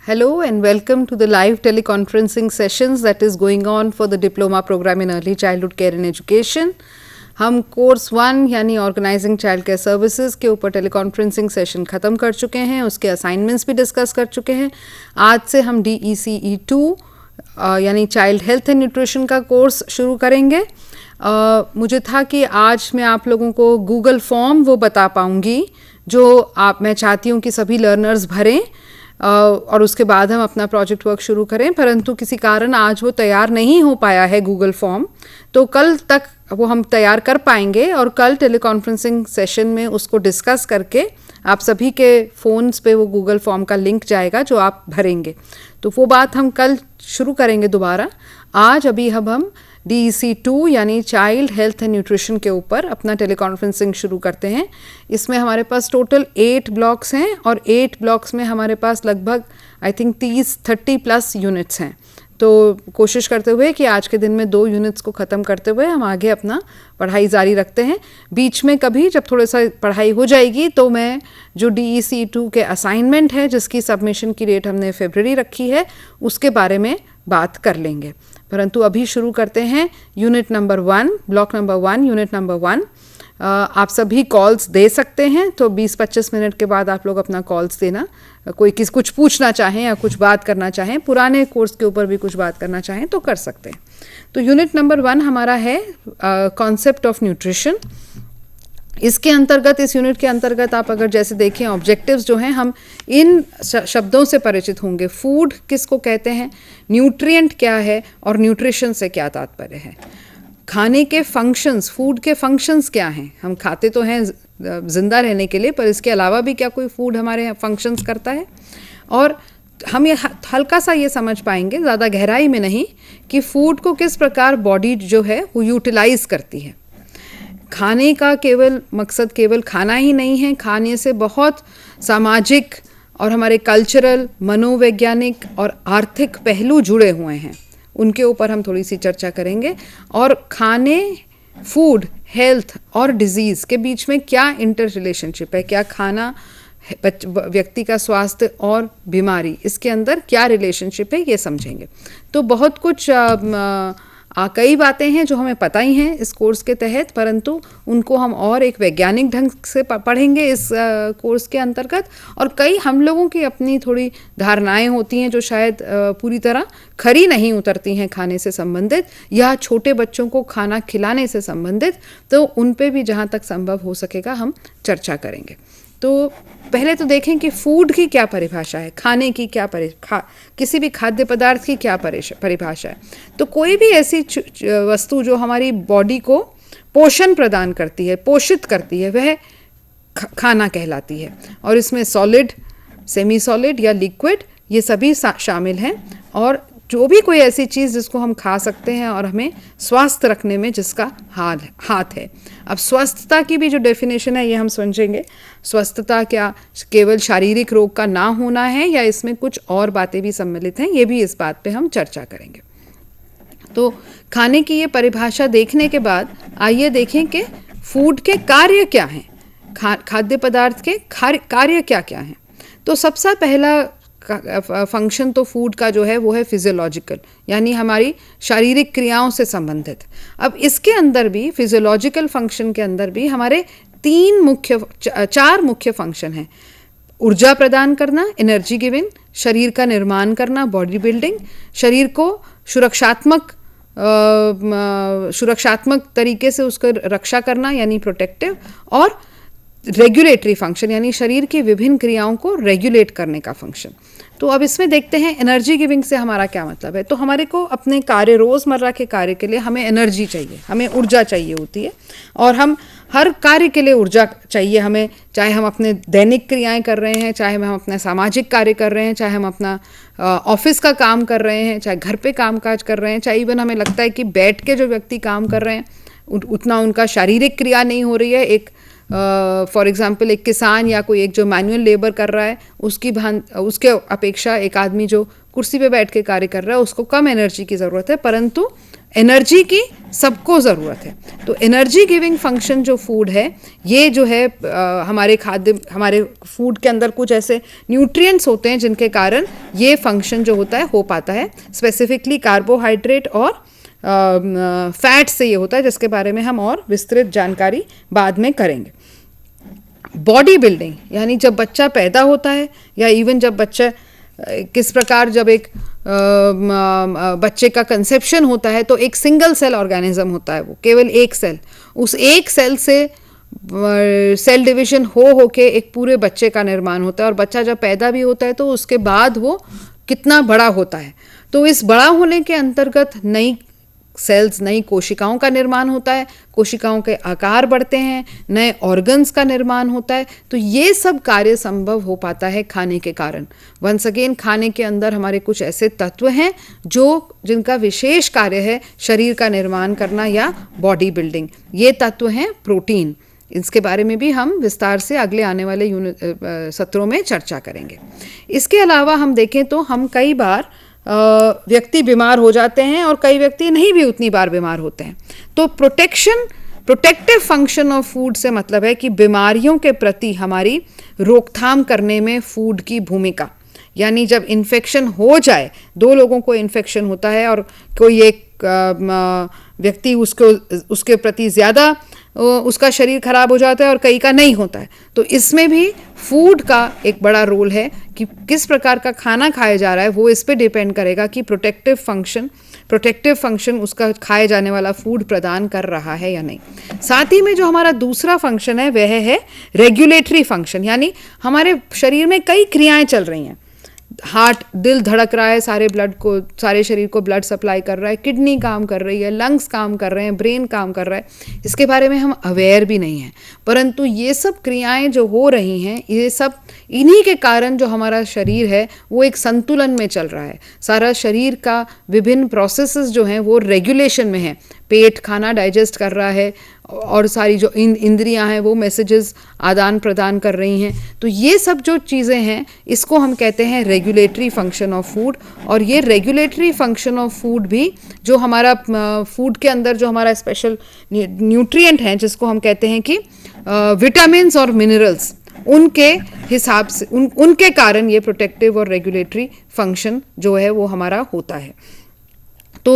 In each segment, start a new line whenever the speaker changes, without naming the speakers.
Hello and welcome to the live teleconferencing sessions that is going on for the Diploma Program in Early Childhood Care and Education. हम course 1 यानी organising child care services के ऊपर teleconferencing session ख़त्म कर चुके हैं, उसके assignments भी डिस्कस कर चुके हैं. आज से हम DECE 2 यानी चाइल्ड हेल्थ एंड न्यूट्रिशन का कोर्स शुरू करेंगे. मुझे था कि आज मैं आप लोगों को गूगल फॉर्म वो बता पाऊँगी जो मैं चाहती हूँ कि सभी लर्नर्स भरें और उसके बाद हम अपना प्रोजेक्ट वर्क शुरू करें, परंतु किसी कारण आज वो तैयार नहीं हो पाया है गूगल फॉर्म. तो कल तक वो हम तैयार कर पाएंगे और कल टेलीकॉन्फ्रेंसिंग सेशन में उसको डिस्कस करके आप सभी के फ़ोन्स पे वो गूगल फॉर्म का लिंक जाएगा जो आप भरेंगे. तो वो बात हम कल शुरू करेंगे दोबारा. आज अभी हम DECE 2 यानी चाइल्ड हेल्थ एंड न्यूट्रिशन के ऊपर अपना टेलीकॉन्फ्रेंसिंग शुरू करते हैं. इसमें हमारे पास टोटल 8 ब्लॉक्स हैं और 8 ब्लॉक्स में हमारे पास लगभग आई थिंक 30 प्लस यूनिट्स हैं. तो कोशिश करते हुए कि आज के दिन में 2 यूनिट्स को ख़त्म करते हुए हम आगे अपना पढ़ाई जारी रखते हैं. बीच में कभी जब थोड़ा सा पढ़ाई हो जाएगी तो मैं जो DECE 2 के असाइनमेंट है जिसकी सबमिशन की डेट हमने फरवरी रखी है उसके बारे में बात कर लेंगे. परंतु अभी शुरू करते हैं unit number 1, block number 1, unit number 1. आप सभी कॉल्स दे सकते हैं, तो 20-25 मिनट के बाद आप लोग अपना कॉल्स देना. कोई कुछ पूछना चाहें या कुछ बात करना चाहें, पुराने कोर्स के ऊपर भी कुछ बात करना चाहें तो कर सकते हैं. तो यूनिट नंबर 1 हमारा है कॉन्सेप्ट ऑफ न्यूट्रिशन. इसके अंतर्गत, इस यूनिट के अंतर्गत आप अगर जैसे देखें ऑब्जेक्टिव्स जो हैं, हम इन शब्दों से परिचित होंगे. फूड किसको कहते हैं, न्यूट्रिएंट क्या है और न्यूट्रिशन से क्या तात्पर्य है. खाने के फंक्शंस, फूड के फंक्शंस क्या हैं. हम खाते तो हैं ज़िंदा रहने के लिए, पर इसके अलावा भी क्या कोई फूड हमारे फंक्शंस करता है. और हम ये हल्का सा ये समझ पाएंगे, ज़्यादा गहराई में नहीं, कि फूड को किस प्रकार बॉडी जो है वो यूटिलाइज़ करती है. खाने का केवल मकसद केवल खाना ही नहीं है. खाने से बहुत सामाजिक और हमारे कल्चरल, मनोवैज्ञानिक और आर्थिक पहलू जुड़े हुए हैं. उनके ऊपर हम थोड़ी सी चर्चा करेंगे. और खाने, फूड, हेल्थ और डिजीज़ के बीच में क्या इंटर रिलेशनशिप है, क्या खाना व्यक्ति का स्वास्थ्य और बीमारी, इसके अंदर क्या रिलेशनशिप है, ये समझेंगे. तो बहुत कुछ कई बातें हैं जो हमें पता ही हैं इस कोर्स के तहत, परंतु उनको हम और एक वैज्ञानिक ढंग से पढ़ेंगे इस कोर्स के अंतर्गत. और कई हम लोगों की अपनी थोड़ी धारणाएं होती हैं जो शायद पूरी तरह खरी नहीं उतरती हैं खाने से संबंधित या छोटे बच्चों को खाना खिलाने से संबंधित. तो उन पे भी जहाँ तक संभव हो सकेगा हम चर्चा करेंगे. तो पहले तो देखें कि फूड की क्या परिभाषा है, खाने की क्या किसी भी खाद्य पदार्थ की क्या परिभाषा है. तो कोई भी ऐसी वस्तु जो हमारी बॉडी को पोषण प्रदान करती है, पोषित करती है, वह खाना कहलाती है. और इसमें सॉलिड, सेमी सॉलिड या लिक्विड ये सभी शामिल हैं. और जो भी कोई ऐसी चीज़ जिसको हम खा सकते हैं और हमें स्वस्थ रखने में जिसका हाथ है. अब स्वस्थता की भी जो डेफिनेशन है ये हम समझेंगे. स्वस्थता क्या केवल शारीरिक रोग का ना होना है या इसमें कुछ और बातें भी सम्मिलित हैं, ये भी इस बात पे हम चर्चा करेंगे. तो खाने की ये परिभाषा देखने के बाद आइए देखें कि फूड के कार्य क्या हैं, खाद्य पदार्थ के कार्य क्या क्या हैं. तो सबसे पहला फंक्शन तो फूड का जो है वो है फिजियोलॉजिकल, यानी हमारी शारीरिक क्रियाओं से संबंधित. अब इसके अंदर भी फिजियोलॉजिकल फंक्शन के अंदर भी हमारे 4 मुख्य फंक्शन हैं. ऊर्जा प्रदान करना, एनर्जी गिविंग, शरीर का निर्माण करना, बॉडी बिल्डिंग, शरीर को सुरक्षात्मक तरीके से उसको रक्षा करना यानी प्रोटेक्टिव, और रेगुलेटरी फंक्शन यानी शरीर की विभिन्न क्रियाओं को रेगुलेट करने का फंक्शन. तो अब इसमें देखते हैं एनर्जी गिविंग से हमारा क्या मतलब है. तो हमारे को अपने कार्य, रोज़मर्रा के कार्य के लिए हमें एनर्जी चाहिए, हमें ऊर्जा चाहिए होती है. और हम हर कार्य के लिए ऊर्जा चाहिए हमें, चाहे हम अपने दैनिक क्रियाएं कर रहे हैं, चाहे हम अपना सामाजिक कार्य कर रहे हैं, चाहे हम अपना ऑफिस का काम कर रहे हैं, चाहे घर पे काम काज कर रहे हैं, चाहे इवन हमें लगता है कि बैठ के जो व्यक्ति काम कर रहे हैं उतना उनका शारीरिक क्रिया नहीं हो रही है. एक फॉर एग्जांपल एक किसान या कोई एक जो मैनुअल लेबर कर रहा है उसके अपेक्षा एक आदमी जो कुर्सी पे बैठ के कार्य कर रहा है उसको कम एनर्जी की ज़रूरत है, परंतु एनर्जी की सबको ज़रूरत है। तो एनर्जी गिविंग फंक्शन जो फूड है, ये जो है हमारे फूड के अंदर कुछ ऐसे न्यूट्रिएंट्स होते हैं जिनके कारण ये फंक्शन जो होता है हो पाता है। स्पेसिफिकली कार्बोहाइड्रेट और फैट से ये होता है, जिसके बारे में हम और विस्तृत जानकारी बाद में करेंगे। बॉडी बिल्डिंग यानी जब बच्चा पैदा होता है या इवन जब बच्चा किस प्रकार जब एक बच्चे का कंसेप्शन होता है तो एक सिंगल सेल ऑर्गेनिज्म होता है, वो केवल एक सेल, उस एक सेल से सेल डिवीजन हो के एक पूरे बच्चे का निर्माण होता है। और बच्चा जब पैदा भी होता है तो उसके बाद वो कितना बड़ा होता है, तो इस बड़ा होने के अंतर्गत नई सेल्स, नई कोशिकाओं का निर्माण होता है, कोशिकाओं के आकार बढ़ते हैं, नए ऑर्गन्स का निर्माण होता है। तो ये सब कार्य संभव हो पाता है खाने के कारण। वंस अगेन, खाने के अंदर हमारे कुछ ऐसे तत्व हैं जिनका विशेष कार्य है शरीर का निर्माण करना या बॉडी बिल्डिंग। ये तत्व हैं प्रोटीन। इसके बारे में भी हम विस्तार से अगले आने वाले सत्रों में चर्चा करेंगे। इसके अलावा हम देखें तो हम कई बार व्यक्ति बीमार हो जाते हैं और कई व्यक्ति नहीं भी उतनी बार बीमार होते हैं। तो प्रोटेक्टिव फंक्शन ऑफ फूड से मतलब है कि बीमारियों के प्रति हमारी रोकथाम करने में फूड की भूमिका। यानी जब इन्फेक्शन हो जाए, दो लोगों को इन्फेक्शन होता है और कोई एक व्यक्ति उसके प्रति ज़्यादा उसका शरीर खराब हो जाता है और कई का नहीं होता है, तो इसमें भी फूड का एक बड़ा रोल है कि किस प्रकार का खाना खाया जा रहा है। वो इस पे डिपेंड करेगा कि प्रोटेक्टिव फंक्शन उसका खाए जाने वाला फूड प्रदान कर रहा है या नहीं। साथ ही में जो हमारा दूसरा फंक्शन है वह है रेगुलेटरी फंक्शन। यानी हमारे शरीर में कई क्रियाएं चल रही हैं। हार्ट, दिल धड़क रहा है, सारे शरीर को ब्लड सप्लाई कर रहा है, किडनी काम कर रही है, लंग्स काम कर रहे हैं, ब्रेन काम कर रहा है। इसके बारे में हम अवेयर भी नहीं हैं, परंतु ये सब क्रियाएं जो हो रही हैं, ये सब इन्हीं के कारण जो हमारा शरीर है वो एक संतुलन में चल रहा है। सारा शरीर का विभिन्न प्रोसेसेस जो हैं वो रेगुलेशन में है। पेट खाना डाइजेस्ट कर रहा है और सारी जो इंद्रियां हैं वो मैसेजेस आदान प्रदान कर रही हैं। तो ये सब जो चीज़ें हैं इसको हम कहते हैं रेगुलेटरी फंक्शन ऑफ फूड। और ये रेगुलेटरी फंक्शन ऑफ फूड भी जो हमारा फूड के अंदर जो हमारा स्पेशल न्यूट्रिएंट हैं, जिसको हम कहते हैं कि विटामिन्स और मिनरल्स, उनके हिसाब से उनके कारण ये प्रोटेक्टिव और रेगुलेटरी फंक्शन जो है वो हमारा होता है। तो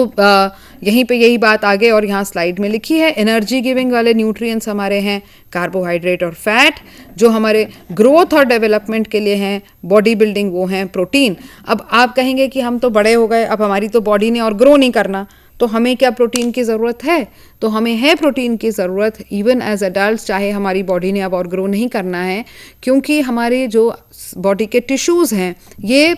यहीं पे यही बात आगे और यहाँ स्लाइड में लिखी है। एनर्जी गिविंग वाले न्यूट्रिएंट्स हमारे हैं कार्बोहाइड्रेट और फैट। जो हमारे ग्रोथ और डेवलपमेंट के लिए हैं, बॉडी बिल्डिंग, वो हैं प्रोटीन। अब आप कहेंगे कि हम तो बड़े हो गए, अब हमारी तो बॉडी ने और ग्रो नहीं करना, तो हमें क्या प्रोटीन की ज़रूरत है? तो हमें है प्रोटीन की ज़रूरत इवन एज अडल्ट, चाहे हमारी बॉडी ने अब और ग्रो नहीं करना है, क्योंकि हमारे जो बॉडी के टिश्यूज़ हैं ये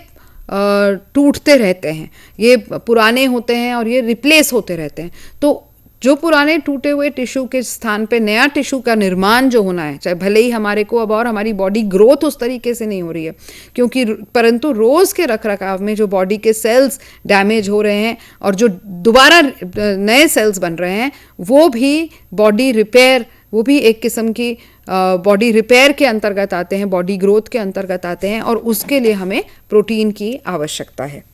टूटते रहते हैं, ये पुराने होते हैं और ये रिप्लेस होते रहते हैं। तो जो पुराने टूटे हुए टिश्यू के स्थान पे नया टिश्यू का निर्माण जो होना है, चाहे भले ही हमारे को अब और हमारी बॉडी ग्रोथ उस तरीके से नहीं हो रही है, क्योंकि परंतु रोज़ के रखरखाव में जो बॉडी के सेल्स डैमेज हो रहे हैं और जो दोबारा नए सेल्स बन रहे हैं, वो भी बॉडी रिपेयर, वो भी एक किस्म की बॉडी रिपेयर के अंतर्गत आते हैं, बॉडी ग्रोथ के अंतर्गत आते हैं, और उसके लिए हमें प्रोटीन की आवश्यकता है।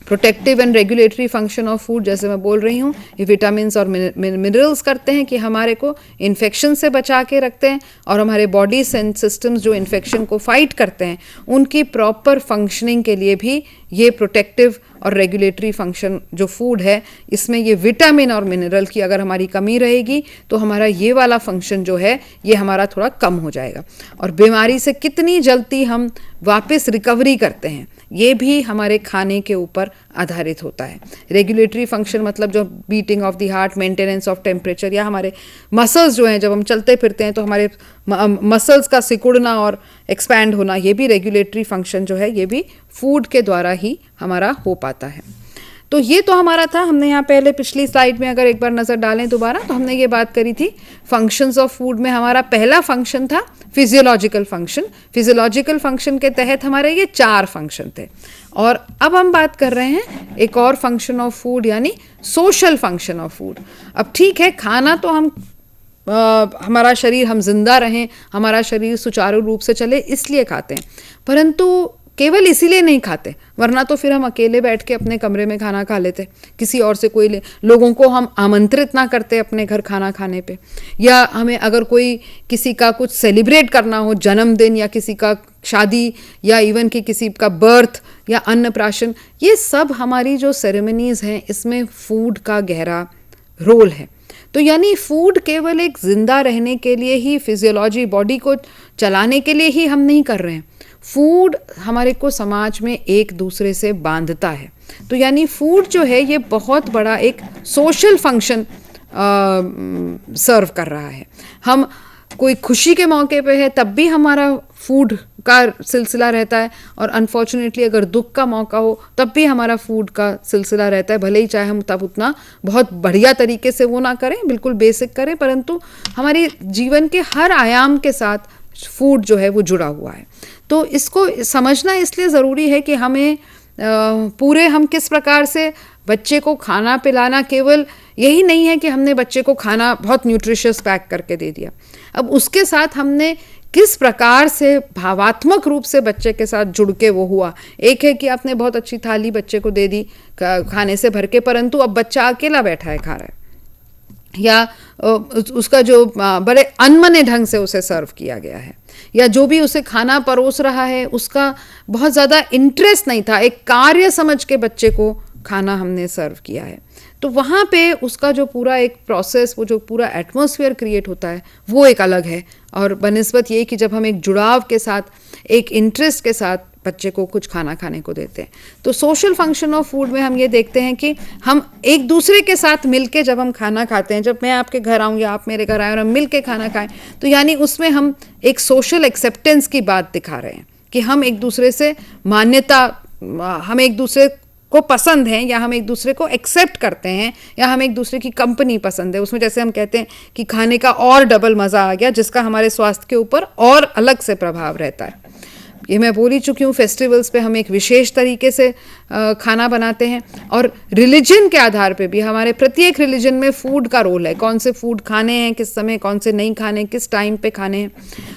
Protective and regulatory function of food, जैसे मैं बोल रही हूँ, ये विटामिन्स और मिनरल्स करते हैं कि हमारे को इन्फेक्शन से बचा के रखते हैं, और हमारे बॉडी सिस्टम्स जो इन्फेक्शन को फाइट करते हैं उनकी प्रॉपर फंक्शनिंग के लिए भी ये प्रोटेक्टिव और रेगुलेटरी फंक्शन जो फूड है, इसमें ये विटामिन और मिनरल की अगर हमारी कमी रहेगी तो हमारा ये वाला फंक्शन जो है ये हमारा थोड़ा कम हो जाएगा। और बीमारी से कितनी जल्दी हम वापस रिकवरी करते हैं ये भी हमारे खाने के ऊपर आधारित होता है। रेगुलेटरी फंक्शन मतलब जो beating of the heart, maintenance of temperature, या हमारे मसल्स जो हैं, जब हम चलते फिरते हैं तो हमारे मसल्स का सिकुड़ना और एक्सपैंड होना, ये भी रेगुलेटरी फंक्शन जो है ये भी फूड के द्वारा ही हमारा हो पाता है। तो ये तो हमारा था, हमने यहाँ पहले पिछली स्लाइड में अगर एक बार नज़र डालें दोबारा, तो हमने ये बात करी थी फंक्शंस ऑफ फूड में हमारा पहला फंक्शन था फिजियोलॉजिकल फंक्शन। फिजियोलॉजिकल फंक्शन के तहत हमारे ये 4 फंक्शन थे, और अब हम बात कर रहे हैं एक और फंक्शन ऑफ फूड, यानी सोशल फंक्शन ऑफ फूड। अब ठीक है, खाना तो हम हमारा शरीर, हम जिंदा रहें, हमारा शरीर सुचारू रूप से चले इसलिए खाते हैं, परंतु केवल इसीलिए नहीं खाते, वरना तो फिर हम अकेले बैठ के अपने कमरे में खाना खा लेते, किसी और से कोई लोगों को हम आमंत्रित ना करते अपने घर खाना खाने पे। या हमें अगर कोई किसी का कुछ सेलिब्रेट करना हो, जन्मदिन या किसी का शादी या इवन कि किसी का बर्थ या अन्नप्राशन, ये सब हमारी जो सेरेमनीज़ हैं इसमें फूड का गहरा रोल है। तो यानी फूड केवल एक ज़िंदा रहने के लिए ही, फिजियोलॉजी बॉडी को चलाने के लिए ही हम नहीं कर रहे हैं। फूड हमारे को समाज में एक दूसरे से बांधता है। तो यानी फूड जो है ये बहुत बड़ा एक सोशल फंक्शन सर्व कर रहा है। हम कोई खुशी के मौके पे है तब भी हमारा फूड का सिलसिला रहता है, और अनफॉर्चुनेटली अगर दुख का मौका हो तब भी हमारा फूड का सिलसिला रहता है। भले ही चाहे हम तब उतना बहुत बढ़िया तरीके से वो ना करें, बिल्कुल बेसिक करें, परंतु हमारे जीवन के हर आयाम के साथ फूड जो है वो जुड़ा हुआ है। तो इसको समझना इसलिए ज़रूरी है कि हमें पूरे हम किस प्रकार से बच्चे को खाना पिलाना, केवल यही नहीं है कि हमने बच्चे को खाना बहुत न्यूट्रिशियस पैक करके दे दिया। अब उसके साथ हमने किस प्रकार से भावात्मक रूप से बच्चे के साथ जुड़ के वो हुआ। एक है कि आपने बहुत अच्छी थाली बच्चे को दे दी खाने से भर के, परंतु अब बच्चा अकेला बैठा है खा रहा है, या उसका जो बड़े अनमने ढंग से उसे सर्व किया गया है, या जो भी उसे खाना परोस रहा है उसका बहुत ज़्यादा इंटरेस्ट नहीं था, एक कार्य समझ के बच्चे को खाना हमने सर्व किया है। तो वहाँ पे उसका जो पूरा एक प्रोसेस, वो जो पूरा एटमॉस्फेयर क्रिएट होता है वो एक अलग है। और बनिस्बत ये कि जब हम एक जुड़ाव के साथ, एक इंटरेस्ट के साथ बच्चे को कुछ खाना खाने को देते हैं, तो सोशल फंक्शन ऑफ फूड में हम ये देखते हैं कि हम एक दूसरे के साथ मिलके जब हम खाना खाते हैं, जब मैं आपके घर आऊँ या आप मेरे घर आए और हम मिलके खाना खाएं, तो यानी उसमें हम एक सोशल एक्सेप्टेंस की बात दिखा रहे हैं कि हम एक दूसरे से मान्यता, हम एक दूसरे को पसंद हैं, या हम एक दूसरे को एक्सेप्ट करते हैं, या हम एक दूसरे की कंपनी पसंद है। उसमें जैसे हम कहते हैं कि खाने का और डबल मज़ा आ गया, जिसका हमारे स्वास्थ्य के ऊपर और अलग से प्रभाव रहता है। ये मैं बोल ही चुकी हूँ, फेस्टिवल्स पे हम एक विशेष तरीके से खाना बनाते हैं, और रिलीजन के आधार पे भी हमारे प्रत्येक रिलीजन में फूड का रोल है। कौन से फूड खाने हैं किस समय, कौन से नहीं खाने, किस टाइम पे खाने हैं,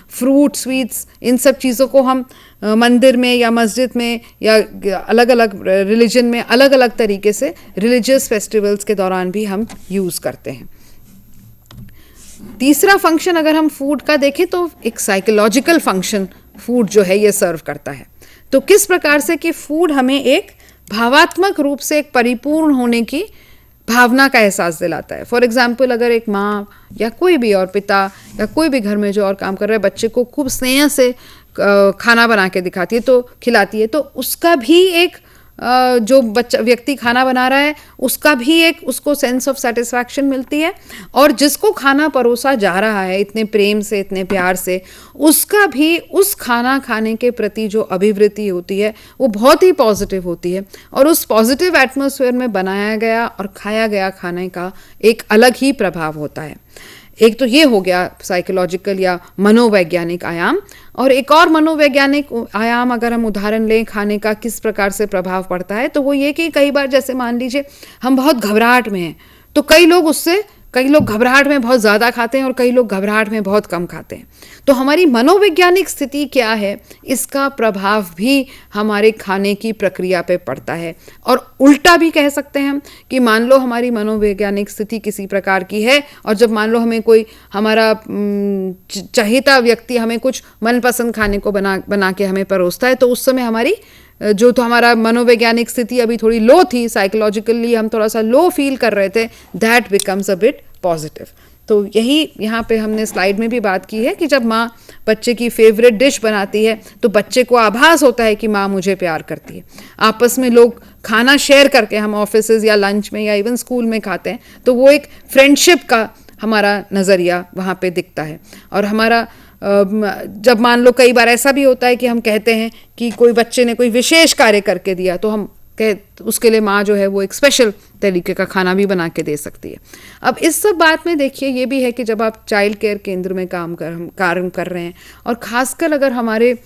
फ्रूट, स्वीट्स, इन सब चीज़ों को हम मंदिर में या मस्जिद में या अलग अलग रिलीजन में अलग अलग तरीके से रिलीजियस फेस्टिवल्स के दौरान भी हम यूज़ करते हैं। तीसरा फंक्शन अगर हम फूड का देखें तो एक साइकोलॉजिकल फंक्शन फूड जो है ये सर्व करता है। तो किस प्रकार से कि फूड हमें एक भावात्मक रूप से एक परिपूर्ण होने की भावना का एहसास दिलाता है। फॉर एग्जाम्पल, अगर एक माँ या कोई भी और पिता या कोई भी घर में जो और काम कर रहा है बच्चे को खूब स्नेह से खाना बना के दिखाती है, तो खिलाती है, तो उसका भी एक जो बच्चा व्यक्ति खाना बना रहा है उसका भी एक उसको सेंस ऑफ सेटिस्फैक्शन मिलती है, और जिसको खाना परोसा जा रहा है इतने प्रेम से, इतने प्यार से, उसका भी उस खाना खाने के प्रति जो अभिवृत्ति होती है वो बहुत ही पॉजिटिव होती है, और उस पॉजिटिव एटमॉस्फेयर में बनाया गया और खाया गया खाने का एक अलग ही प्रभाव होता है। एक तो ये हो गया साइकोलॉजिकल या मनोवैज्ञानिक आयाम, और एक और मनोवैज्ञानिक आयाम अगर हम उदाहरण लें खाने का किस प्रकार से प्रभाव पड़ता है, तो वो ये कि कई बार जैसे मान लीजिए हम बहुत घबराहट में हैं, तो कई लोग घबराहट में बहुत ज़्यादा खाते हैं और कई लोग घबराहट में बहुत कम खाते हैं। तो हमारी मनोवैज्ञानिक स्थिति क्या है, इसका प्रभाव भी हमारे खाने की प्रक्रिया पे पड़ता है। और उल्टा भी कह सकते हैं हम कि मान लो हमारी मनोवैज्ञानिक स्थिति किसी प्रकार की है, और जब मान लो हमें कोई हमारा चहेता व्यक्ति हमें कुछ मनपसंद खाने को बना के हमें परोसता है, तो उस समय हमारी जो तो हमारा मनोवैज्ञानिक स्थिति अभी थोड़ी लो थी, साइकोलॉजिकली हम थोड़ा सा लो फील कर रहे थे, that becomes a bit positive. तो यही यहाँ पे हमने स्लाइड में भी बात की है कि जब माँ बच्चे की फेवरेट डिश बनाती है तो बच्चे को आभास होता है कि माँ मुझे प्यार करती है। आपस में लोग खाना शेयर करके, हम ऑफिसेज या लंच में या इवन स्कूल में खाते हैं, तो वो एक फ्रेंडशिप का हमारा नज़रिया वहाँ पे दिखता है। और हमारा जब मान लो कई बार ऐसा भी होता है कि हम कहते हैं कि कोई बच्चे ने कोई विशेष कार्य करके दिया, तो हम उसके लिए माँ जो है वो एक स्पेशल तरीके का खाना भी बना के दे सकती है। अब इस सब बात में देखिए ये भी है कि जब आप चाइल्ड केयर केंद्र में कार्य कर रहे हैं, और ख़ासकर अगर हमारे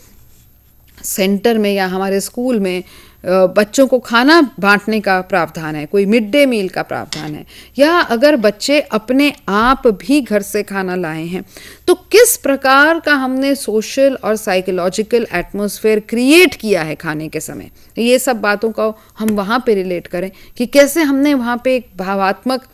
सेंटर में या हमारे स्कूल में बच्चों को खाना बांटने का प्रावधान है, कोई मिड डे मील का प्रावधान है, या अगर बच्चे अपने आप भी घर से खाना लाए हैं, तो किस प्रकार का हमने सोशल और साइकोलॉजिकल एटमॉस्फेयर क्रिएट किया है खाने के समय। ये सब बातों का हम वहाँ पे रिलेट करें कि कैसे हमने वहाँ पे एक भावात्मक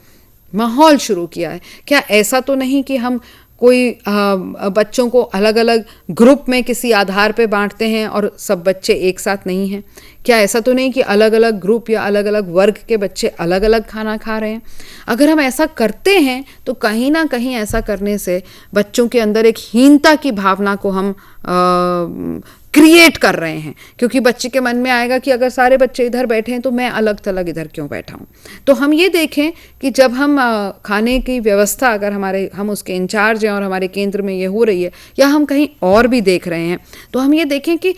माहौल शुरू किया है। क्या ऐसा तो नहीं कि हम कोई बच्चों को अलग अलग ग्रुप में किसी आधार पे बांटते हैं और सब बच्चे एक साथ नहीं हैं? क्या ऐसा तो नहीं कि अलग अलग ग्रुप या अलग अलग वर्ग के बच्चे अलग अलग खाना खा रहे हैं? अगर हम ऐसा करते हैं तो कहीं ना कहीं ऐसा करने से बच्चों के अंदर एक हीनता की भावना को हम क्रिएट कर रहे हैं, क्योंकि बच्चे के मन में आएगा कि अगर सारे बच्चे इधर बैठे हैं तो मैं अलग थलग इधर क्यों बैठा हूँ। तो हम ये देखें कि जब हम खाने की व्यवस्था, अगर हम उसके इंचार्ज हैं और हमारे केंद्र में ये हो रही है, या हम कहीं और भी देख रहे हैं, तो हम ये देखें कि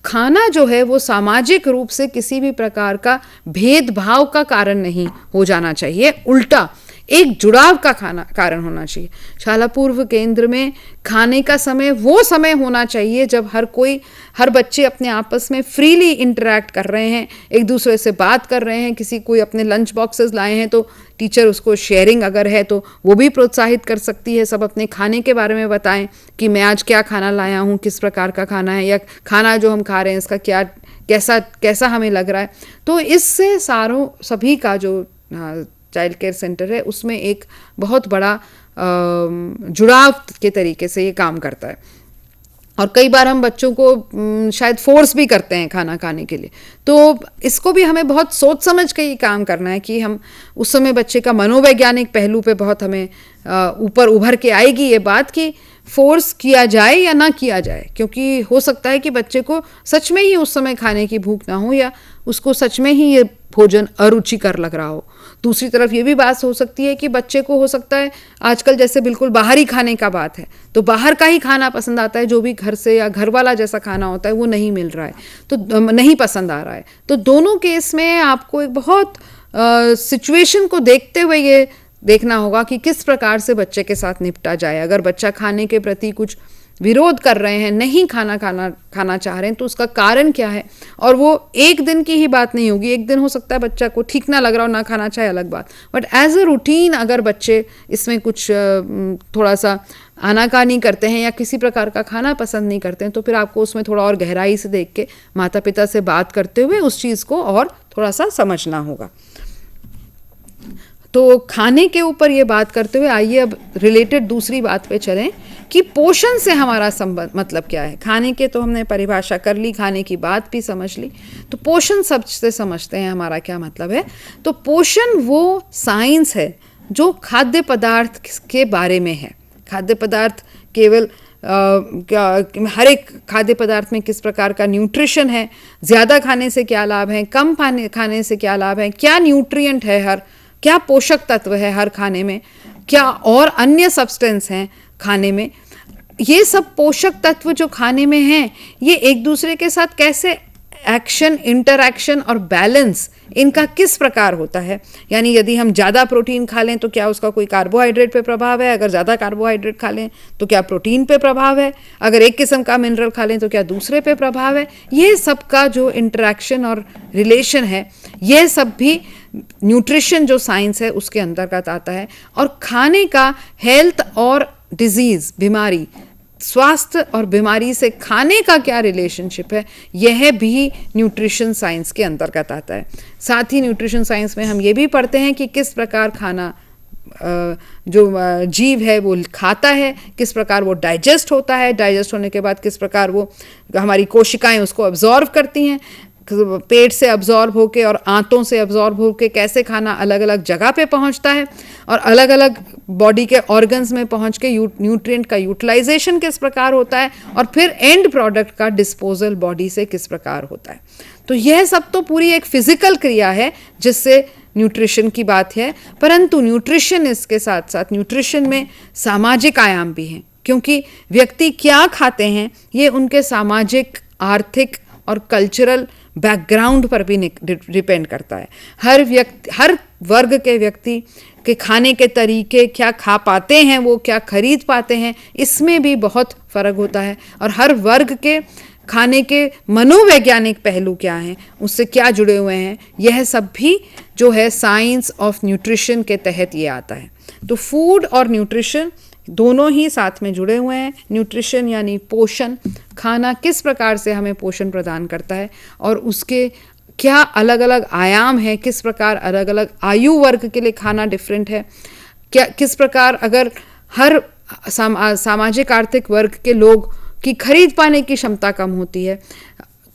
खाना जो है वो सामाजिक रूप से किसी भी प्रकार का भेदभाव का कारण नहीं हो जाना चाहिए, उल्टा एक जुड़ाव का कारण होना चाहिए। शाला पूर्व केंद्र में खाने का समय वो समय होना चाहिए जब हर बच्चे अपने आपस में फ्रीली इंटरैक्ट कर रहे हैं, एक दूसरे से बात कर रहे हैं। कोई अपने लंच बॉक्सेस लाए हैं तो टीचर उसको शेयरिंग अगर है तो वो भी प्रोत्साहित कर सकती है। सब अपने खाने के बारे में बताएं कि मैं आज क्या खाना लाया हूँ, किस प्रकार का खाना है, या खाना जो हम खा रहे हैं इसका कैसा हमें लग रहा है। तो इससे सभी का जो चाइल्ड केयर सेंटर है उसमें एक बहुत बड़ा जुड़ाव के तरीके से ये काम करता है। और कई बार हम बच्चों को शायद फोर्स भी करते हैं खाना खाने के लिए, तो इसको भी हमें बहुत सोच समझ के ये काम करना है कि हम उस समय बच्चे का मनोवैज्ञानिक पहलू पे बहुत हमें ऊपर उभर के आएगी ये बात कि फोर्स किया जाए या ना किया जाए, क्योंकि हो सकता है कि बच्चे को सच में ही उस समय खाने की भूख ना हो, या उसको सच में ही ये भोजन अरुचिकर लग रहा हो। दूसरी तरफ ये भी बात हो सकती है कि बच्चे को हो सकता है आजकल जैसे बिल्कुल बाहरी खाने का बात है, तो बाहर का ही खाना पसंद आता है, जो भी घर से या घर वाला जैसा खाना होता है वो नहीं मिल रहा है, तो नहीं पसंद आ रहा है। तो दोनों केस में आपको एक बहुत सिचुएशन को देखते हुए ये देखना होगा कि किस प्रकार से बच्चे के साथ निपटा जाए। अगर बच्चा खाने के प्रति कुछ विरोध कर रहे हैं, नहीं खाना चाह रहे हैं, तो उसका कारण क्या है। और वो एक दिन की ही बात नहीं होगी, एक दिन हो सकता है बच्चा को ठीक ना लग रहा हो, ना खाना चाहे, अलग बात, बट एज अ रूटीन अगर बच्चे इसमें कुछ थोड़ा सा आनाकानी करते हैं या किसी प्रकार का खाना पसंद नहीं करते हैं, तो फिर आपको उसमें थोड़ा और गहराई से देख के माता पिता से बात करते हुए उस चीज़ को और थोड़ा सा समझना होगा। तो खाने के ऊपर ये बात करते हुए आइए अब रिलेटेड दूसरी बात पे चलें कि पोषण से हमारा संबंध मतलब क्या है। खाने के तो हमने परिभाषा कर ली, खाने की बात भी समझ ली, तो पोषण शब्द से समझते हैं हमारा क्या मतलब है। तो पोषण वो साइंस है जो खाद्य पदार्थ के बारे में है। खाद्य पदार्थ केवल हर एक खाद्य पदार्थ में किस प्रकार का न्यूट्रिशन है, ज़्यादा खाने से क्या लाभ है, कम खाने से क्या लाभ है, क्या न्यूट्रिएंट है, क्या पोषक तत्व है हर खाने में, क्या और अन्य सब्सटेंस हैं खाने में, ये सब पोषक तत्व जो खाने में हैं ये एक दूसरे के साथ कैसे एक्शन, इंटरैक्शन और बैलेंस इनका किस प्रकार होता है। यानी यदि हम ज़्यादा प्रोटीन खा लें तो क्या उसका कोई कार्बोहाइड्रेट पे प्रभाव है, अगर ज़्यादा कार्बोहाइड्रेट खा लें तो क्या प्रोटीन पे प्रभाव है, अगर एक किस्म का मिनरल खा लें तो क्या दूसरे पे प्रभाव है। ये सब का जो इंटरैक्शन और रिलेशन है, ये सब भी न्यूट्रिशन जो साइंस है उसके अंतर्गत आता है। और खाने का हेल्थ और डिजीज़, बीमारी, स्वास्थ्य और बीमारी से खाने का क्या रिलेशनशिप है, यह भी न्यूट्रिशन साइंस के अंतर्गत आता है। साथ ही न्यूट्रिशन साइंस में हम ये भी पढ़ते हैं कि किस प्रकार खाना जो जीव है वो खाता है, किस प्रकार वो डाइजेस्ट होता है, डाइजेस्ट होने के बाद किस प्रकार वो हमारी कोशिकाएं उसको अब्जॉर्व करती हैं, पेट से अब्जॉर्ब होके और आंतों से अब्जॉर्ब होके कैसे खाना अलग अलग जगह पे पहुंचता है और अलग अलग बॉडी के ऑर्गन्स में पहुंच के न्यूट्रिएंट का यूटिलाइजेशन किस प्रकार होता है, और फिर एंड प्रोडक्ट का डिस्पोजल बॉडी से किस प्रकार होता है। तो यह सब तो पूरी एक फिजिकल क्रिया है जिससे न्यूट्रिशन की बात है, परंतु न्यूट्रिशन इसके साथ साथ न्यूट्रिशन में सामाजिक आयाम भी हैं, क्योंकि व्यक्ति क्या खाते हैं ये उनके सामाजिक, आर्थिक और कल्चरल बैकग्राउंड पर भी डिपेंड करता है। हर वर्ग के व्यक्ति के खाने के तरीके, क्या खा पाते हैं वो, क्या खरीद पाते हैं, इसमें भी बहुत फ़र्क होता है। और हर वर्ग के खाने के मनोवैज्ञानिक पहलू क्या हैं, उससे क्या जुड़े हुए हैं, यह सब भी जो है साइंस ऑफ न्यूट्रिशन के तहत ये आता है। तो फूड और न्यूट्रिशन दोनों ही साथ में जुड़े हुए हैं। न्यूट्रिशन यानी पोषण, खाना किस प्रकार से हमें पोषण प्रदान करता है और उसके क्या अलग अलग आयाम हैं, किस प्रकार अलग अलग आयु वर्ग के लिए खाना डिफरेंट है, क्या किस प्रकार अगर हर सामाजिक आर्थिक वर्ग के लोग की खरीद पाने की क्षमता कम होती है,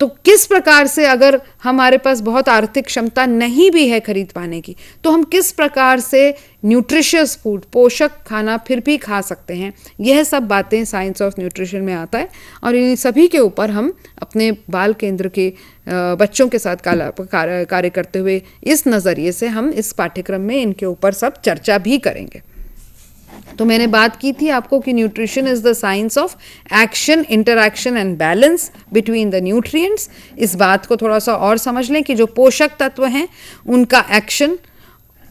तो किस प्रकार से अगर हमारे पास बहुत आर्थिक क्षमता नहीं भी है खरीद पाने की, तो हम किस प्रकार से न्यूट्रिशियस फूड, पोषक खाना फिर भी खा सकते हैं। यह सब बातें साइंस ऑफ न्यूट्रिशन में आता है और इन सभी के ऊपर हम अपने बाल केंद्र के बच्चों के साथ कार्य करते हुए इस नज़रिए से हम इस पाठ्यक्रम में इनके ऊपर सब चर्चा भी करेंगे। तो मैंने बात की थी आपको कि nutrition is the science of action, interaction and balance between the nutrients. इस बात को थोड़ा सा और समझ लें कि जो पोषक तत्व हैं उनका एक्शन,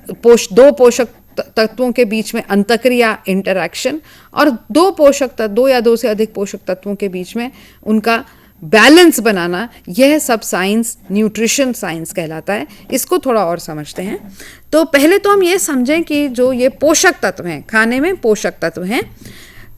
दो पोषक तत्वों के बीच में अंतःक्रिया, इंटरैक्शन, और दो या दो से अधिक पोषक तत्वों के बीच में उनका बैलेंस बनाना, यह सब साइंस न्यूट्रिशन साइंस कहलाता है। इसको थोड़ा और समझते हैं। तो पहले तो हम ये समझें कि जो ये पोषक तत्व हैं, खाने में पोषक तत्व हैं,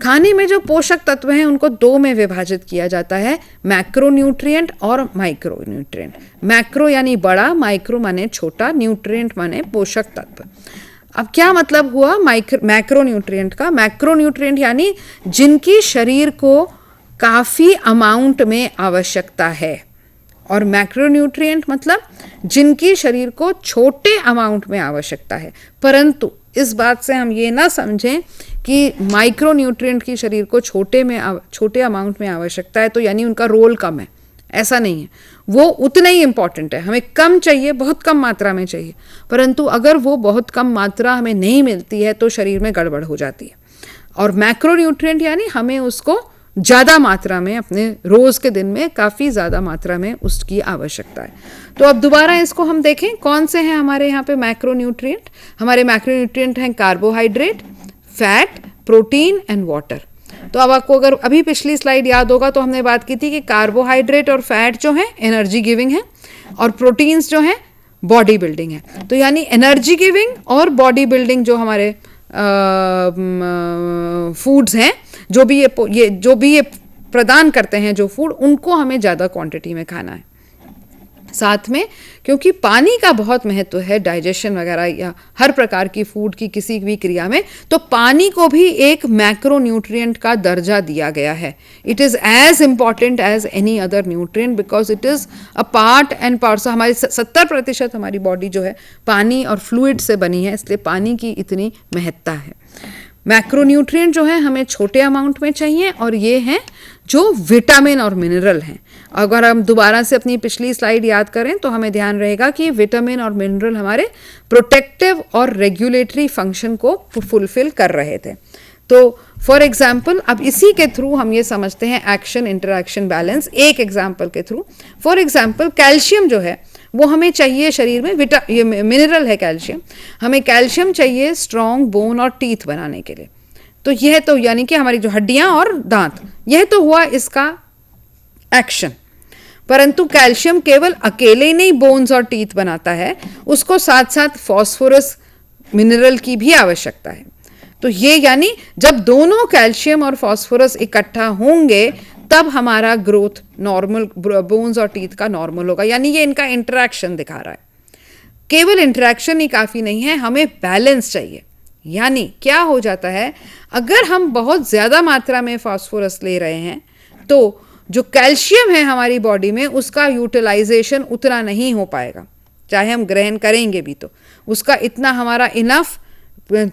खाने में जो पोषक तत्व हैं उनको दो में विभाजित किया जाता है, मैक्रोन्यूट्रिएंट और माइक्रोन्यूट्रिएंट। मैक्रो यानी बड़ा, माइक्रो माने छोटा, न्यूट्रिएंट माने पोषक तत्व। अब क्या मतलब हुआ मैक्रोन्यूट्रिएंट का? मैक्रोन्यूट्रिएंट यानी जिनकी शरीर को काफ़ी अमाउंट में आवश्यकता है, और मैक्रोन्यूट्रिएंट मतलब जिनकी शरीर को छोटे अमाउंट में आवश्यकता है। परंतु इस बात से हम ये ना समझें कि माइक्रोन्यूट्रिएंट की शरीर को छोटे अमाउंट में आवश्यकता है तो यानी उनका रोल कम है, ऐसा नहीं है। वो उतना ही इम्पॉर्टेंट है, हमें कम चाहिए, बहुत कम मात्रा में चाहिए, परंतु अगर वो बहुत कम मात्रा हमें नहीं मिलती है तो शरीर में गड़बड़ हो जाती है। और मैक्रोन्यूट्रिएंट यानी हमें उसको ज़्यादा मात्रा में, अपने रोज़ के दिन में काफ़ी ज़्यादा मात्रा में उसकी आवश्यकता है। तो अब दोबारा इसको हम देखें कौन से हैं हमारे यहाँ पे मैक्रोन्यूट्रिएंट। हमारे मैक्रोन्यूट्रिएंट हैं carbohydrate, fat, protein and water. तो अब आपको अगर अभी पिछली स्लाइड याद होगा तो हमने बात की थी कि कार्बोहाइड्रेट और फैट जो है एनर्जी गिविंग है और प्रोटीन्स जो है बॉडी बिल्डिंग है। तो यानी एनर्जी गिविंग और बॉडी बिल्डिंग जो हमारे फूड्स हैं, जो भी ये प्रदान करते हैं जो फूड, उनको हमें ज़्यादा क्वांटिटी में खाना है। साथ में क्योंकि पानी का बहुत महत्व है डाइजेशन वगैरह या हर प्रकार की फूड की किसी भी क्रिया में, तो पानी को भी एक मैक्रोन्यूट्रिएंट का दर्जा दिया गया है। It is as important as any other nutrient because it is a part and parcel. हमारी 70% हमारी बॉडी जो है पानी और फ्लूइड से बनी है, इसलिए पानी की इतनी महत्ता है। मैक्रोन्यूट्रिएंट जो है हमें छोटे अमाउंट में चाहिए और ये हैं जो विटामिन और मिनरल हैं। अगर हम दोबारा से अपनी पिछली स्लाइड याद करें तो हमें ध्यान रहेगा कि विटामिन और मिनरल हमारे प्रोटेक्टिव और रेगुलेटरी फंक्शन को फुलफिल कर रहे थे। तो फॉर एग्जाम्पल अब इसी के थ्रू हम ये समझते हैं एक्शन, इंटरैक्शन, बैलेंस, एक एग्जाम्पल के थ्रू। फॉर एग्जाम्पल कैल्शियम जो है वो हमें चाहिए शरीर में, ये मिनरल है कैल्शियम, हमें कैल्शियम चाहिए स्ट्रॉन्ग बोन और टीथ बनाने के लिए। तो यह तो यानी कि हमारी जो हड्डियां और दांत, यह तो हुआ इसका एक्शन। परंतु कैल्शियम केवल अकेले नहीं बोन्स और टीथ बनाता है, उसको साथ साथ फॉस्फोरस मिनरल की भी आवश्यकता है। तो ये यानी जब दोनों कैल्शियम और फॉस्फोरस इकट्ठा होंगे तब हमारा ग्रोथ नॉर्मल, बोन्स और टीथ का नॉर्मल होगा। यानी ये इनका इंटरेक्शन दिखा रहा है। केवल इंटरेक्शन ही काफ़ी नहीं है, हमें बैलेंस चाहिए। यानी क्या हो जाता है, अगर हम बहुत ज़्यादा मात्रा में फास्फोरस ले रहे हैं तो जो कैल्शियम है हमारी बॉडी में उसका यूटिलाइजेशन उतना नहीं हो पाएगा, चाहे हम ग्रहण करेंगे भी तो उसका इतना हमारा इनफ,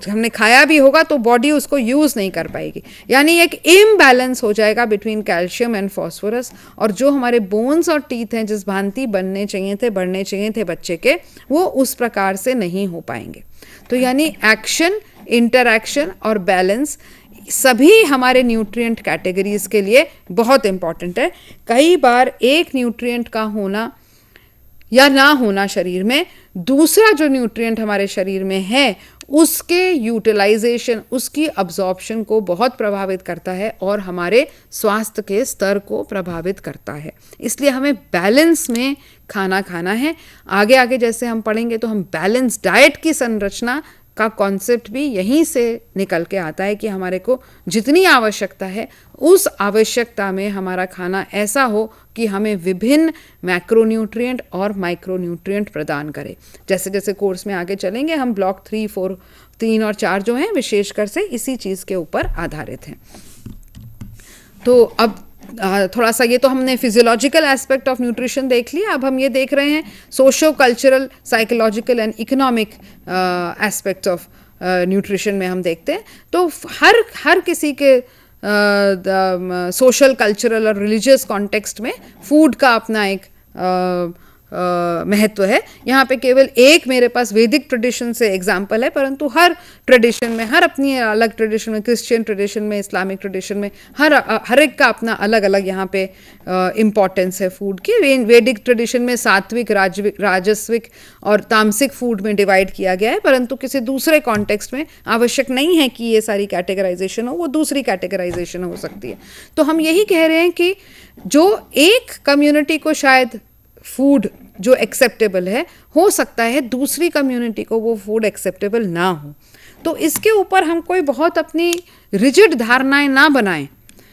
हमने खाया भी होगा तो बॉडी उसको यूज़ नहीं कर पाएगी। यानी एक इम्बैलेंस हो जाएगा बिटवीन कैल्शियम एंड फॉस्फोरस, और जो हमारे बोन्स और टीथ हैं जिस भांति बनने चाहिए थे, बढ़ने चाहिए थे बच्चे के, वो उस प्रकार से नहीं हो पाएंगे। तो यानी एक्शन, इंटरैक्शन और बैलेंस सभी हमारे न्यूट्रिएंट कैटेगरीज के लिए बहुत इंपॉर्टेंट है। कई बार एक न्यूट्रिएंट का होना या ना होना शरीर में दूसरा जो न्यूट्रिएंट हमारे शरीर में है उसके यूटिलाइजेशन, उसकी अब्जॉर्प्शन को बहुत प्रभावित करता है और हमारे स्वास्थ्य के स्तर को प्रभावित करता है। इसलिए हमें बैलेंस में खाना खाना है। आगे आगे जैसे हम पढ़ेंगे तो हम बैलेंस डाइट की संरचना का कॉन्सेप्ट भी यहीं से निकल के आता है कि हमारे को जितनी आवश्यकता है उस आवश्यकता में हमारा खाना ऐसा हो कि हमें विभिन्न मैक्रोन्यूट्रिएंट और माइक्रोन्यूट्रिएंट प्रदान करे। जैसे जैसे कोर्स में आगे चलेंगे हम ब्लॉक 3, 4, 3 और 4 जो हैं विशेषकर से इसी चीज़ के ऊपर आधारित हैं। तो अब थोड़ा सा ये तो हमने फिजियोलॉजिकल एस्पेक्ट ऑफ न्यूट्रिशन देख लिया। अब हम ये देख रहे हैं socio cultural, psychological and economic aspect of nutrition में हम देखते हैं। तो हर किसी के सोशल, कल्चरल और रिलीजियस कॉन्टेक्स्ट में फूड का अपना एक महत्व है। यहाँ पे केवल एक मेरे पास वैदिक ट्रेडिशन से एग्जाम्पल है, परंतु हर ट्रेडिशन में, हर अपनी अलग ट्रेडिशन में, क्रिश्चियन ट्रेडिशन में, इस्लामिक ट्रेडिशन में, हर एक का अपना अलग अलग यहाँ पे इम्पॉर्टेंस है फूड की। वैदिक ट्रेडिशन में सात्विक, राजस्विक और तामसिक फूड में डिवाइड किया गया है, परंतु किसी दूसरे कॉन्टेक्स्ट में आवश्यक नहीं है कि ये सारी कैटेगराइजेशन हो, वो दूसरी कैटेगराइजेशन हो सकती है। तो हम यही कह रहे हैं कि जो एक कम्युनिटी को शायद फूड जो एक्सेप्टेबल है, हो सकता है दूसरी कम्युनिटी को वो फूड एक्सेप्टेबल ना हो। तो इसके ऊपर हम कोई बहुत अपनी रिजिड धारणाएं ना बनाएं।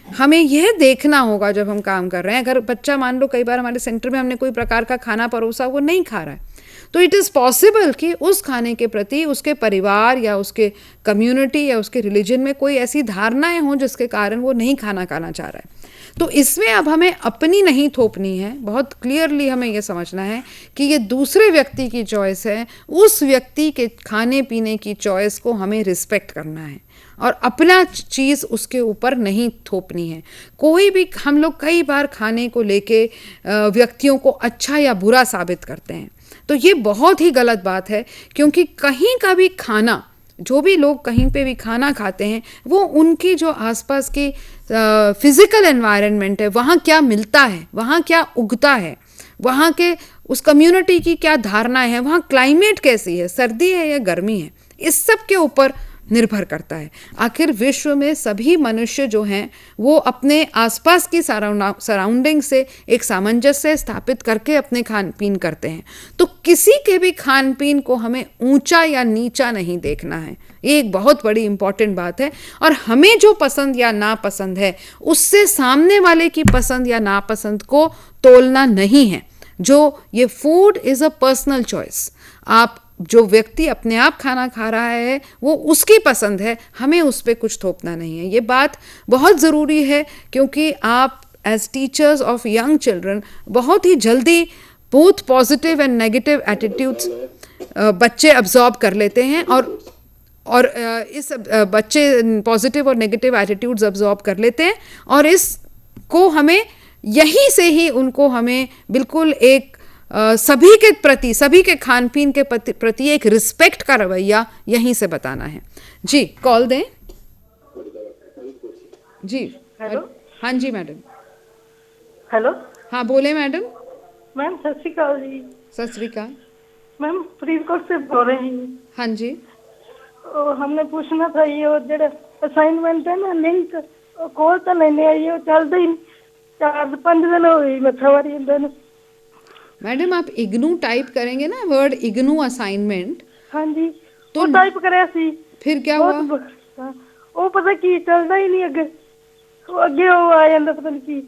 हमें यह देखना होगा जब हम काम कर रहे हैं, अगर बच्चा मान लो कई बार हमारे सेंटर में हमने कोई प्रकार का खाना परोसा, वो नहीं खा रहा है, तो इट इज़ पॉसिबल कि उस खाने के प्रति उसके परिवार या उसके कम्युनिटी या उसके रिलीजन में कोई ऐसी धारणाएं हों जिसके कारण वो नहीं खाना चाह रहा है। तो इसमें अब हमें अपनी नहीं थोपनी है, बहुत क्लियरली हमें यह समझना है कि ये दूसरे व्यक्ति की चॉइस है। उस व्यक्ति के खाने पीने की चॉइस को हमें रिस्पेक्ट करना है और अपना चीज़ उसके ऊपर नहीं थोपनी है। कोई भी, हम लोग कई बार खाने को लेके व्यक्तियों को अच्छा या बुरा साबित करते हैं, तो ये बहुत ही गलत बात है, क्योंकि कहीं का भी खाना, जो भी लोग कहीं पे भी खाना खाते हैं, वो उनकी जो आसपास की फिज़िकल एनवायरनमेंट है, वहाँ क्या मिलता है, वहाँ क्या उगता है, वहाँ के उस कम्युनिटी की क्या धारणा है, वहाँ क्लाइमेट कैसी है, सर्दी है या गर्मी है, इस सब के ऊपर निर्भर करता है। आखिर विश्व में सभी मनुष्य जो हैं वो अपने आसपास की सराउंडिंग से एक सामंजस्य स्थापित करके अपने खान पीन करते हैं। तो किसी के भी खान पीन को हमें ऊंचा या नीचा नहीं देखना है, ये एक बहुत बड़ी इंपॉर्टेंट बात है। और हमें जो पसंद या नापसंद है उससे सामने वाले की पसंद या नापसंद को तोलना नहीं है। जो ये food is a personal choice, आप जो व्यक्ति अपने आप खाना खा रहा है वो उसकी पसंद है, हमें उस पर कुछ थोपना नहीं है। ये बात बहुत ज़रूरी है, क्योंकि आप as teachers of young children बहुत ही जल्दी both positive and negative attitudes बच्चे अब्जॉर्ब कर लेते हैं और इस बच्चे पॉजिटिव और नेगेटिव एटीट्यूड्स अब्जॉर्ब कर लेते हैं, और इसको हमें यहीं से ही उनको हमें बिल्कुल एक सभी के प्रति, सभी के खान पीन के प्रति एक रिस्पेक्ट का रवैया यहीं से बताना है। जी, कॉल दें। जी,
हेलो।
हाँ जी मैडम।
हेलो।
हाँ बोले मैडम।
मैम सत श्री अकाल जी।
सत श्री अकाल
मैम फरीदकोट से बोल रही हूँ।
हाँ जी।
हमने पूछना था, ये जो असाइनमेंट है ना, लिंक कॉल तो लेने आई है, चलता ही 4-5 दिन हो गई, मथावारी दिन।
मैडम आप इग्नू टाइप करेंगे ना, वर्ड इग्नू असाइनमेंट।
हाँ जी, तो टाइप करे सी।
फिर क्या हुआ?
वो पता की चलता ही नहीं, अगे अगे वो आ जाता, पता नहीं की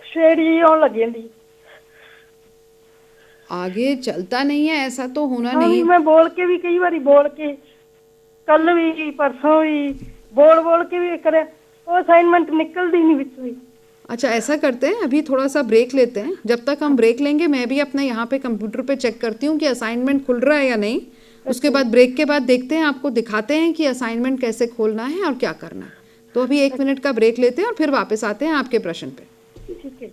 शेड ही आने लग जाती,
आगे चलता नहीं है। ऐसा तो होना
हाँ
नहीं।
मैं बोल के भी कई बार बोल के, कल भी परसों भी बोल के भी करे, वो असाइनमेंट निकलती नहीं बिच भी।
अच्छा ऐसा करते हैं, अभी थोड़ा सा ब्रेक लेते हैं। जब तक हम ब्रेक लेंगे मैं भी अपने यहाँ पे कंप्यूटर पे चेक करती हूँ कि असाइनमेंट खुल रहा है या नहीं। उसके बाद ब्रेक के बाद देखते हैं, आपको दिखाते हैं कि असाइनमेंट कैसे खोलना है और क्या करना है। तो अभी 1 मिनट का ब्रेक लेते हैं और फिर वापस आते हैं आपके प्रश्न पे।
ठीक है।